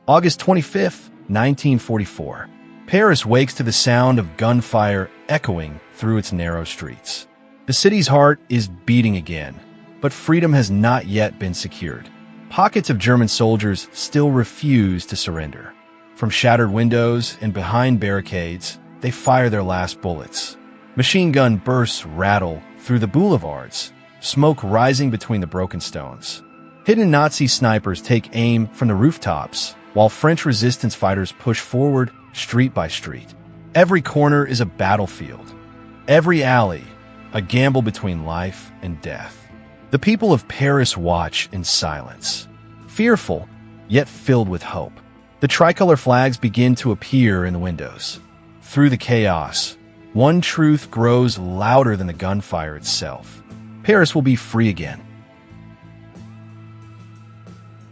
August 25th, 1944. Paris wakes to the sound of gunfire echoing through its narrow streets. The city's heart is beating again, but freedom has not yet been secured. Pockets of German soldiers still refuse to surrender. From shattered windows and behind barricades, they fire their last bullets. Machine gun bursts rattle through the boulevards, smoke rising between the broken stones. Hidden Nazi snipers take aim from the rooftops, while French resistance fighters push forward street by street. Every corner is a battlefield. Every alley, a gamble between life and death. The people of Paris watch in silence, fearful, yet filled with hope. The tricolor flags begin to appear in the windows. Through the chaos, one truth grows louder than the gunfire itself. Paris will be free again.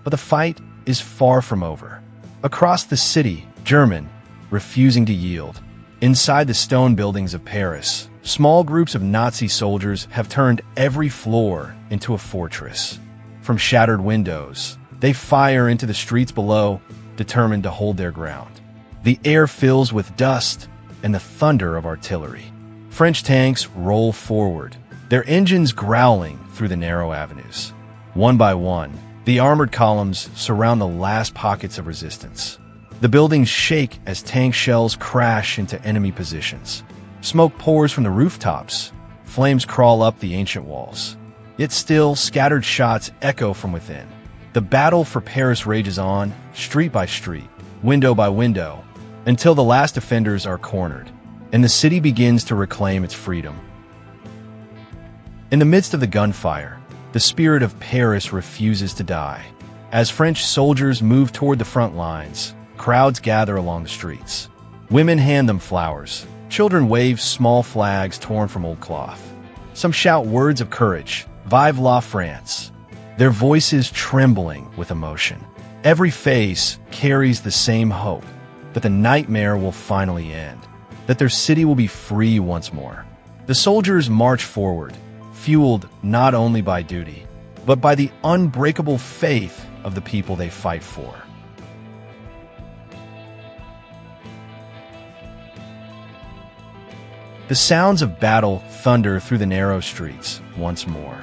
But the fight is far from over. Across the city, German, refusing to yield. Inside the stone buildings of Paris, small groups of Nazi soldiers have turned every floor into a fortress. From shattered windows, they fire into the streets below, determined to hold their ground. The air fills with dust and the thunder of artillery. French tanks roll forward, their engines growling through the narrow avenues. One by one, the armored columns surround the last pockets of resistance. The buildings shake as tank shells crash into enemy positions. Smoke pours from the rooftops. Flames crawl up the ancient walls. Yet still, scattered shots echo from within. The battle for Paris rages on, street by street, window by window, until the last defenders are cornered, and the city begins to reclaim its freedom. In the midst of the gunfire, the spirit of Paris refuses to die. As French soldiers move toward the front lines, crowds gather along the streets. Women hand them flowers. Children wave small flags torn from old cloth. Some shout words of courage, "Vive la France," their voices trembling with emotion. Every face carries the same hope that the nightmare will finally end, that their city will be free once more. The soldiers march forward, fueled not only by duty, but by the unbreakable faith of the people they fight for. The sounds of battle thunder through the narrow streets once more.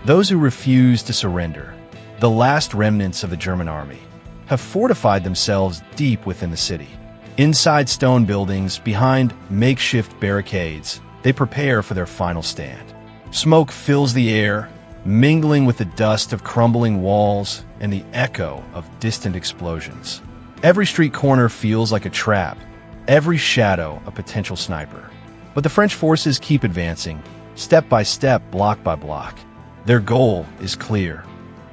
Those who refuse to surrender, the last remnants of the German army, have fortified themselves deep within the city. Inside stone buildings, behind makeshift barricades, they prepare for their final stand. Smoke fills the air, mingling with the dust of crumbling walls and the echo of distant explosions. Every street corner feels like a trap, every shadow a potential sniper. But the French forces keep advancing, step by step, block by block. Their goal is clear.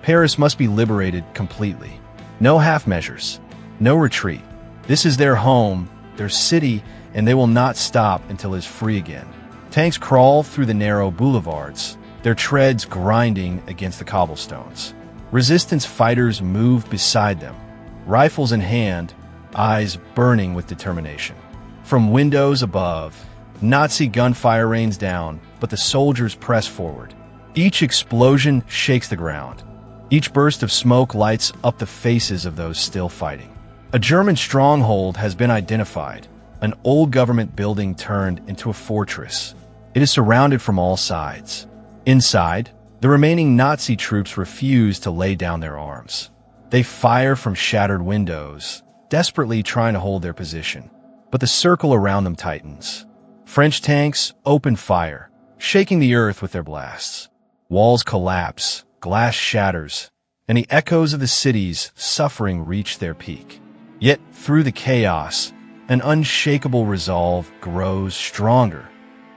Paris must be liberated completely. No half measures, no retreat. This is their home, their city, and they will not stop until it is free again. Tanks crawl through the narrow boulevards, their treads grinding against the cobblestones. Resistance fighters move beside them, rifles in hand, eyes burning with determination. From windows above, Nazi gunfire rains down, but the soldiers press forward. Each explosion shakes the ground. Each burst of smoke lights up the faces of those still fighting. A German stronghold has been identified, an old government building turned into a fortress. It is surrounded from all sides. Inside, the remaining Nazi troops refuse to lay down their arms. They fire from shattered windows, desperately trying to hold their position. But the circle around them tightens. French tanks open fire, shaking the earth with their blasts. Walls collapse, glass shatters, and the echoes of the city's suffering reach their peak. Yet, through the chaos, an unshakable resolve grows stronger.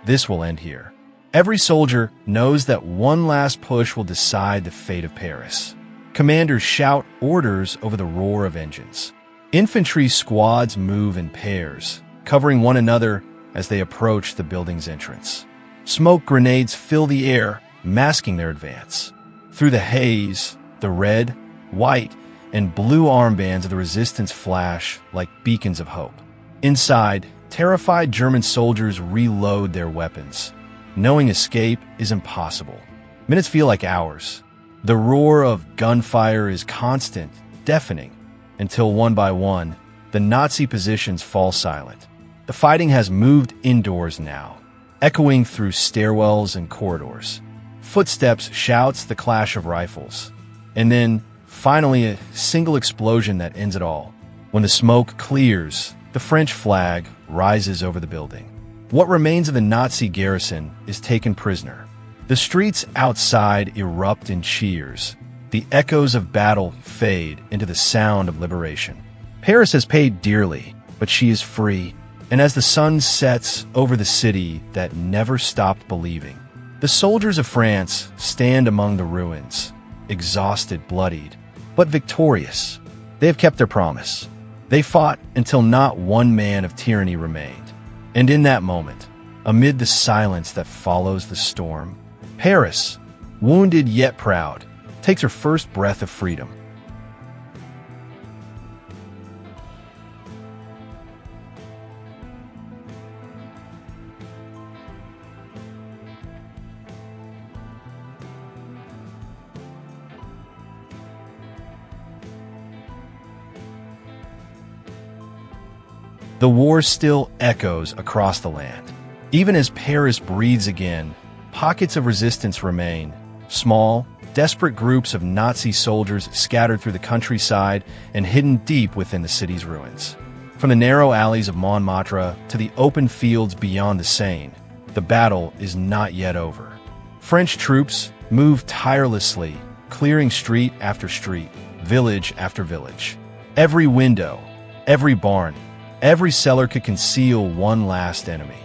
This will end here. Every soldier knows that one last push will decide the fate of Paris. Commanders shout orders over the roar of engines. Infantry squads move in pairs, covering one another as they approach the building's entrance. Smoke grenades fill the air, masking their advance. Through the haze, the red, white, and blue armbands of the resistance flash like beacons of hope. Inside, terrified German soldiers reload their weapons, knowing escape is impossible. Minutes feel like hours. The roar of gunfire is constant, deafening. until one by one, the Nazi positions fall silent. The fighting has moved indoors now, echoing through stairwells and corridors. Footsteps, shouts, the clash of rifles. And then, finally, a single explosion that ends it all. When the smoke clears, the French flag rises over the building. What remains of the Nazi garrison is taken prisoner. The streets outside erupt in cheers. The echoes of battle fade into the sound of liberation. Paris has paid dearly, but she is free. And as the sun sets over the city that never stopped believing, the soldiers of France stand among the ruins, exhausted, bloodied, but victorious. They have kept their promise. They fought until not one man of tyranny remained. And in that moment, amid the silence that follows the storm, Paris, wounded yet proud, takes her first breath of freedom. The war still echoes across the land. Even as Paris breathes again, pockets of resistance remain. Small, desperate groups of Nazi soldiers scattered through the countryside and hidden deep within the city's ruins. From the narrow alleys of Montmartre to the open fields beyond the Seine, the battle is not yet over. French troops move tirelessly, clearing street after street, village after village. Every window, every barn, every cellar could conceal one last enemy.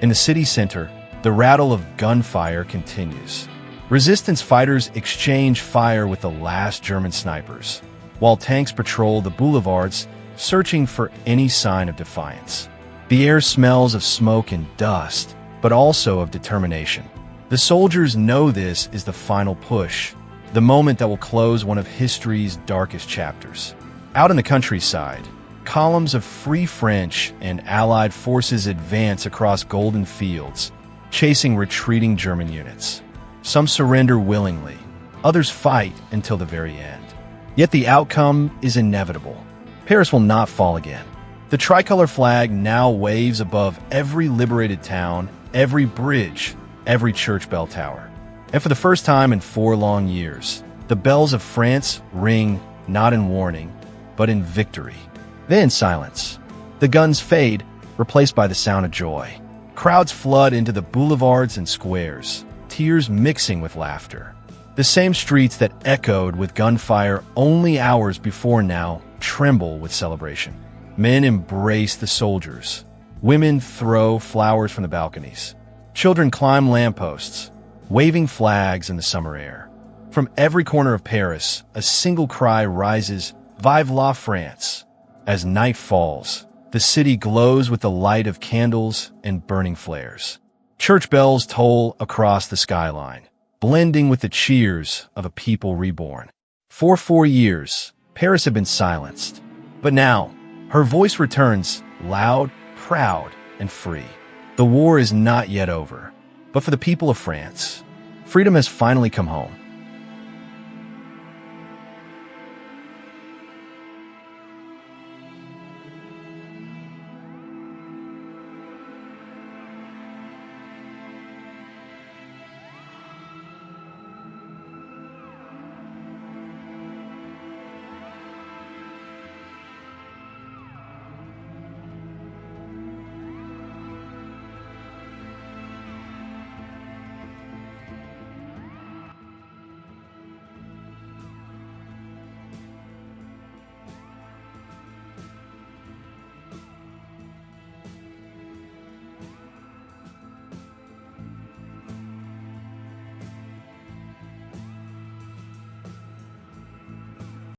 In the city center, the rattle of gunfire continues. Resistance fighters exchange fire with the last German snipers, while tanks patrol the boulevards, searching for any sign of defiance. The air smells of smoke and dust, but also of determination. The soldiers know this is the final push, the moment that will close one of history's darkest chapters. Out in the countryside, columns of Free French and Allied forces advance across golden fields, chasing retreating German units. Some surrender willingly, others fight until the very end. Yet the outcome is inevitable. Paris will not fall again. The tricolor flag now waves above every liberated town, every bridge, every church bell tower. And for the first time in 4 long years, the bells of France ring not in warning, but in victory. Then silence. The guns fade, replaced by the sound of joy. Crowds flood into the boulevards and squares, tears mixing with laughter. The same streets that echoed with gunfire only hours before now tremble with celebration. Men embrace the soldiers. Women throw flowers from the balconies. Children climb lampposts, waving flags in the summer air. From every corner of Paris, a single cry rises, "Vive la France!" As night falls, the city glows with the light of candles and burning flares. Church bells toll across the skyline, blending with the cheers of a people reborn. For 4 years, Paris had been silenced. But now, her voice returns, loud, proud, and free. The war is not yet over. But for the people of France, freedom has finally come home.